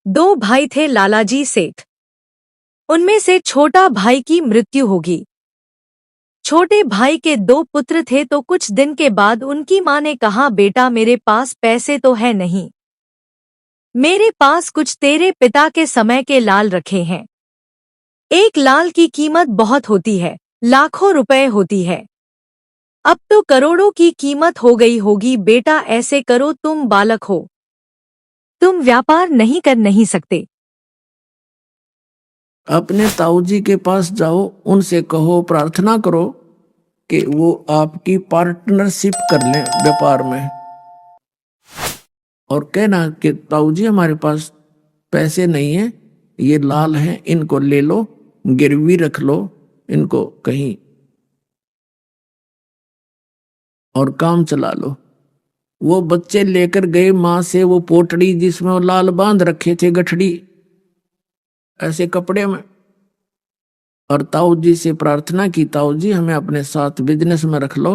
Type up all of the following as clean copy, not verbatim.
दो भाई थे लालाजी सेठ। उनमें से छोटा भाई की मृत्यु होगी। छोटे भाई के दो पुत्र थे तो कुछ दिन के बाद उनकी माँ ने कहा, बेटा मेरे पास पैसे तो है नहीं, मेरे पास कुछ तेरे पिता के समय के लाल रखे हैं। एक लाल की कीमत बहुत होती है, लाखों रुपए होती है। अब तो करोड़ों की कीमत हो गई होगी। बेटा ऐसे करो, तुम बालक हो, तुम व्यापार नहीं सकते। अपने ताऊ जी के पास जाओ, उनसे कहो, प्रार्थना करो कि वो आपकी पार्टनरशिप कर लें व्यापार में। और कहना कि ताऊ जी हमारे पास पैसे नहीं है, ये लाल हैं, इनको ले लो, गिरवी रख लो इनको कहीं और काम चला लो। वो बच्चे लेकर गए माँ से वो पोटड़ी जिसमें वो लाल बांध रखे थे, गठड़ी ऐसे कपड़े में, और ताऊ जी से प्रार्थना की, ताऊ जी हमें अपने साथ बिजनेस में रख लो,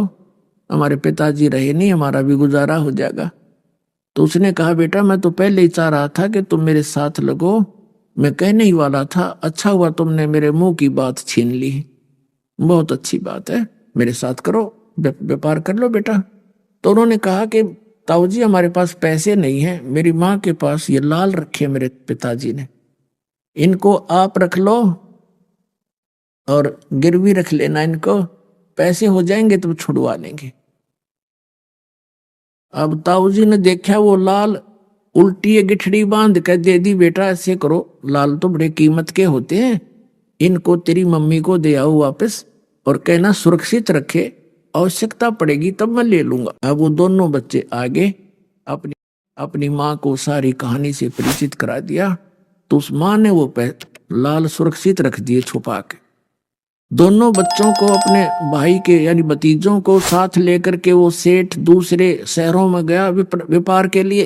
हमारे पिताजी रहे नहीं, हमारा भी गुजारा हो जाएगा। तो उसने कहा, बेटा मैं तो पहले ही चाह रहा था कि तुम मेरे साथ लगो, मैं कहने ही वाला था, अच्छा हुआ तुमने मेरे मुंह की बात छीन ली, बहुत अच्छी बात है, मेरे साथ करो, व्यापार कर लो बेटा। तो उन्होंने कहा कि ताऊ जी हमारे पास पैसे नहीं है, मेरी माँ के पास ये लाल रखे मेरे पिताजी ने, इनको आप रख लो और गिरवी रख लेना, इनको पैसे हो जाएंगे तो छुड़वा लेंगे। अब ताऊ जी ने देखा वो लाल उल्टी गिठड़ी बांध कर दे दी, बेटा ऐसे करो, लाल तो बड़े कीमत के होते हैं, इनको तेरी मम्मी को दे आओ वापस और कहना सुरक्षित रखे, आवश्यकता पड़ेगी तब मैं ले लूंगा। अब वो दोनों बच्चे आगे अपनी अपनी माँ को सारी कहानी से परिचित करा दिया, तो उस माँ ने वो लाल सुरक्षित रख दिए छुपा के। दोनों बच्चों को, अपने भाई के यानी भतीजों को साथ लेकर के वो सेठ दूसरे शहरों में गया व्यापार के लिए।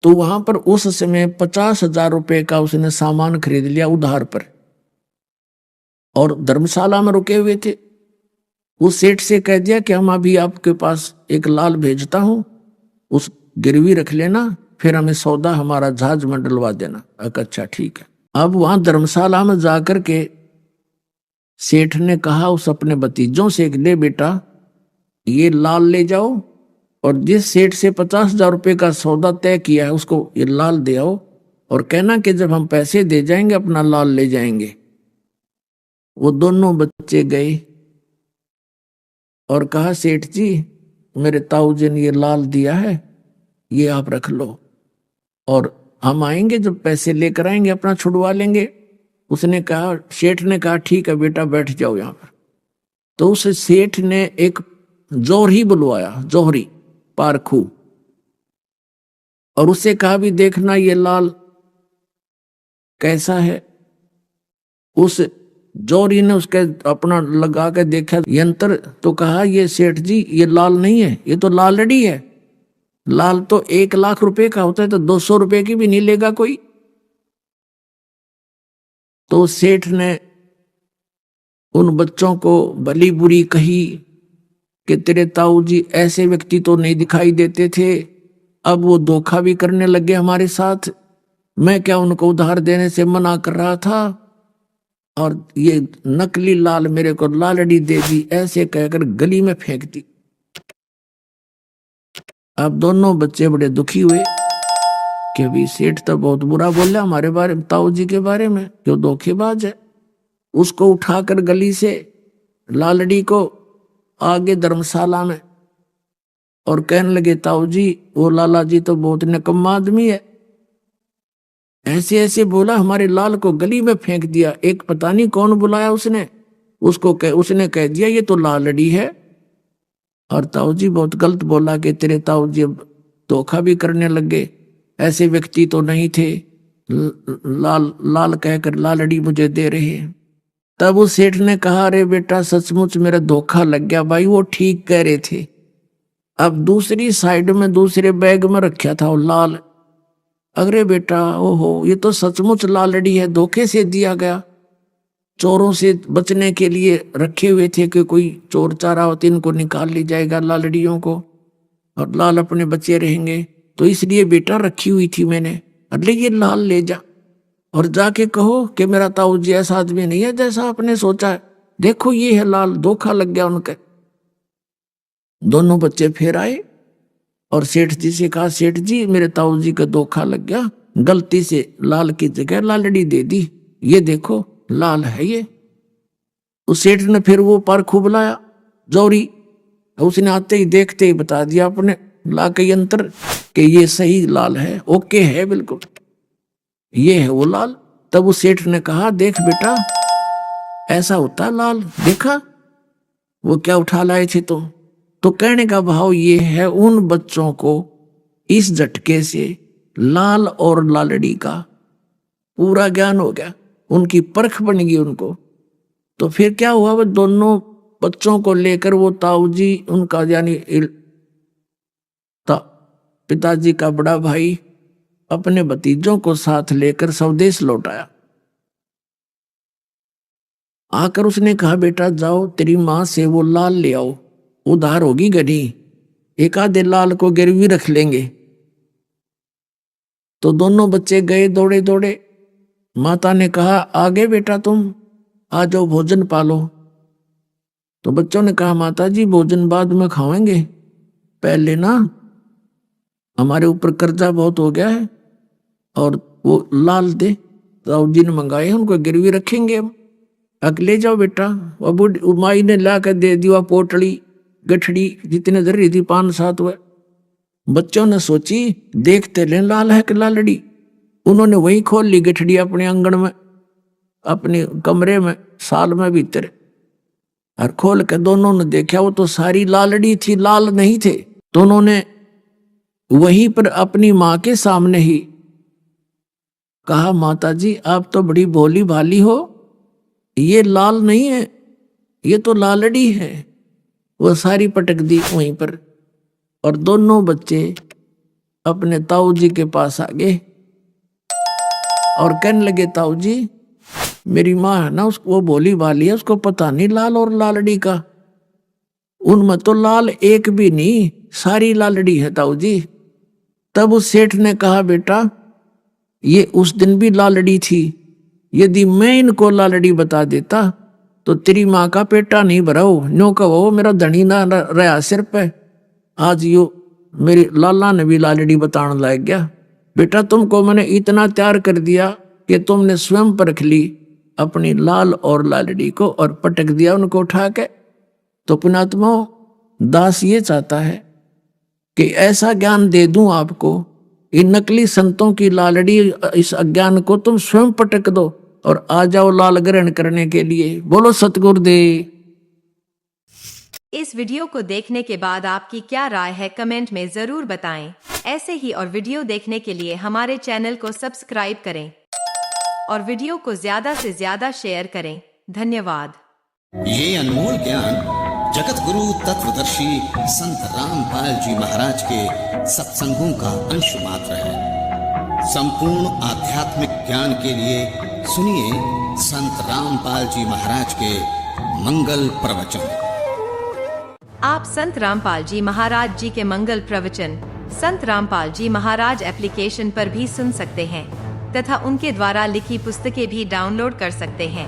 तो वहां पर उस समय 50,000 रुपए का उसने सामान खरीद लिया उधार पर, और धर्मशाला में रुके हुए थे। उस सेठ से कह दिया कि हम अभी आपके पास एक लाल भेजता हूं, उस गिरवी रख लेना, फिर हमें सौदा हमारा जहाज में डलवा देना। अच्छा ठीक है। अब वहां धर्मशाला में जाकर के सेठ ने कहा उस अपने भतीजों से, ले बेटा ये लाल ले जाओ, और जिस सेठ से 50,000 रुपए का सौदा तय किया है उसको ये लाल दे आओ, और कहना कि जब हम पैसे दे जाएंगे अपना लाल ले जाएंगे। वो दोनों बच्चे गए और कहा, सेठ जी मेरे ताऊ जी ने ये लाल दिया है, ये आप रख लो, और हम आएंगे जब पैसे लेकर आएंगे अपना छुड़वा लेंगे। उसने कहा, सेठ ने कहा, ठीक है बेटा बैठ जाओ यहां पर। तो उस सेठ ने एक जौहरी बुलवाया, जौहरी पारखू, और उससे कहा भी देखना ये लाल कैसा है। उस जौहरी ने उसके अपना लगा के देखा यंत्र, तो कहा, ये सेठ जी ये लाल नहीं है, ये तो लालड़ी है, लाल तो 1,00,000 रुपए का होता है, तो 200 रुपए की भी नहीं लेगा कोई। तो सेठ ने उन बच्चों को भली बुरी कही कि तेरे ताऊ जी ऐसे व्यक्ति तो नहीं दिखाई देते थे, अब वो धोखा भी करने लगे हमारे साथ, मैं क्या उनको उधार देने से मना कर रहा था, और ये नकली लाल मेरे को लालड़ी दे दी, ऐसे कहकर गली में फेंक दी। अब दोनों बच्चे बड़े दुखी हुए कि अभी सेठ तो बहुत बुरा बोला हमारे बारे में, ताऊ जी के बारे में, जो धोखेबाज है। उसको उठाकर गली से लालड़ी को आगे धर्मशाला में, और कहने लगे, ताऊ जी वो लाला जी तो बहुत निकम्मा आदमी है, ऐसे ऐसे बोला, हमारे लाल को गली में फेंक दिया। एक पता नहीं कौन बुलाया उसने, उसने कह दिया ये तो लालड़ी है। और ताऊ जी बहुत गलत बोला कि तेरे ताऊ जी अब धोखा भी करने लगे, ऐसे व्यक्ति तो नहीं थे, लाल लाल कहकर लालड़ी मुझे दे रहे हैं। तब उस सेठ ने कहा, अरे बेटा सचमुच मेरा धोखा लग गया, भाई वो ठीक कह रहे थे। अब दूसरी साइड में दूसरे बैग में रखा था वो लाल, अरे बेटा ओहो ये तो सचमुच लालड़ी है, धोखे से दिया गया, चोरों से बचने के लिए रखे हुए थे कि कोई चोर चारा होते इनको निकाल ली जाएगा लालड़ियों को, और लाल अपने बच्चे रहेंगे, तो इसलिए बेटा रखी हुई थी मैंने, अरे ये लाल ले जा और जाके कहो कि मेरा ताऊ जी ऐसा आदमी नहीं है जैसा आपने सोचा है, देखो ये है लाल, धोखा लग गया उनके। दोनों बच्चे फिर आए और सेठ जी से कहा, सेठ जी मेरे ताऊ जी का धोखा लग गया, गलती से लाल की जगह लालड़ी दे दी, ये देखो लाल है ये। उस सेठ ने फिर वो पर खूब लाया जौरी, उसने आते ही देखते ही बता दिया अपने ला के यंत्र कि ये सही लाल है, ओके है बिल्कुल, ये है वो लाल। तब उस सेठ ने कहा, देख बेटा ऐसा होता है लाल, देखा वो क्या उठा लाए थे तुम। तो कहने का भाव ये है, उन बच्चों को इस झटके से लाल और लालड़ी का पूरा ज्ञान हो गया, उनकी परख बन गई उनको। तो फिर क्या हुआ, वो दोनों बच्चों को लेकर वो ताऊ जी उनका यानी पिताजी का बड़ा भाई अपने भतीजों को साथ लेकर स्वदेश लौट आया। आकर उसने कहा, बेटा जाओ तेरी माँ से वो लाल ले आओ, उधार होगी गनी, एक आधे लाल को गिरवी रख लेंगे। तो दोनों बच्चे गए दौड़े दौड़े। माता ने कहा, आगे बेटा तुम आ जाओ भोजन पालो। तो बच्चों ने कहा, माता जी भोजन बाद में खाएंगे, पहले ना हमारे ऊपर कर्जा बहुत हो गया है और वो लाल दे ताऊ जी ने मंगाए, उनको गिरवी रखेंगे हम, अगले जाओ बेटा। वो माई ने ला कर दे दिया पोटली गठड़ी जितने जरूरी थी 5-7 हुए। बच्चों ने सोची देखते लें लाल है कि लालड़ी। उन्होंने वही खोल ली गठड़ी अपने आंगन में, अपने कमरे में, साल में भीतर, और खोल के दोनों ने देखा वो तो सारी लालड़ी थी, लाल नहीं थे। तो उन्होंने वहीं पर अपनी माँ के सामने ही कहा, माता जी आप तो बड़ी भोली भाली हो, ये लाल नहीं है, ये तो लालड़ी है। वो सारी पटक दी वहीं पर। और दोनों बच्चे अपने ताऊ जी के पास आ गए और कहने लगे, ताऊ जी मेरी माँ है ना, उसको वो भोली भाली है, उसको पता नहीं लाल और लालड़ी का, उनमें तो लाल एक भी नहीं, सारी लालड़ी है ताऊ जी। तब उस सेठ ने कहा, बेटा ये उस दिन भी लालड़ी थी, यदि मैं इनको लालड़ी बता देता तो तेरी माँ का पेटा नहीं भरा हो, न्यो कहो मेरा धनी ना रहा सिर पे। आज यो मेरी लाला ने भी लालड़ी बताने लग गया। बेटा तुमको मैंने इतना तैयार कर दिया कि तुमने स्वयं परख ली अपनी लाल और लालड़ी को और पटक दिया उनको उठा के। तो पुणात्मा दास ये चाहता है कि ऐसा ज्ञान दे दूं आपको, इन नकली संतों की लालड़ी इस अज्ञान को तुम स्वयं पटक दो और आ जाओ लाल ग्रहण करने के लिए। बोलो सतगुरुदेव। इस वीडियो को देखने के बाद आपकी क्या राय है कमेंट में जरूर बताएं। ऐसे ही और वीडियो देखने के लिए हमारे चैनल को सब्सक्राइब करें और वीडियो को ज्यादा से ज्यादा शेयर करें। धन्यवाद। ये अनमोल ज्ञान जगत गुरु तत्वदर्शी संत रामपाल जी महाराज के सत्संगों का अंश मात्र है। संपूर्ण आध्यात्मिक ज्ञान के लिए सुनिए संत रामपाल जी महाराज के मंगल प्रवचन। आप संत रामपाल जी महाराज जी के मंगल प्रवचन संत रामपाल जी महाराज एप्लीकेशन पर भी सुन सकते हैं तथा उनके द्वारा लिखी पुस्तकें भी डाउनलोड कर सकते हैं।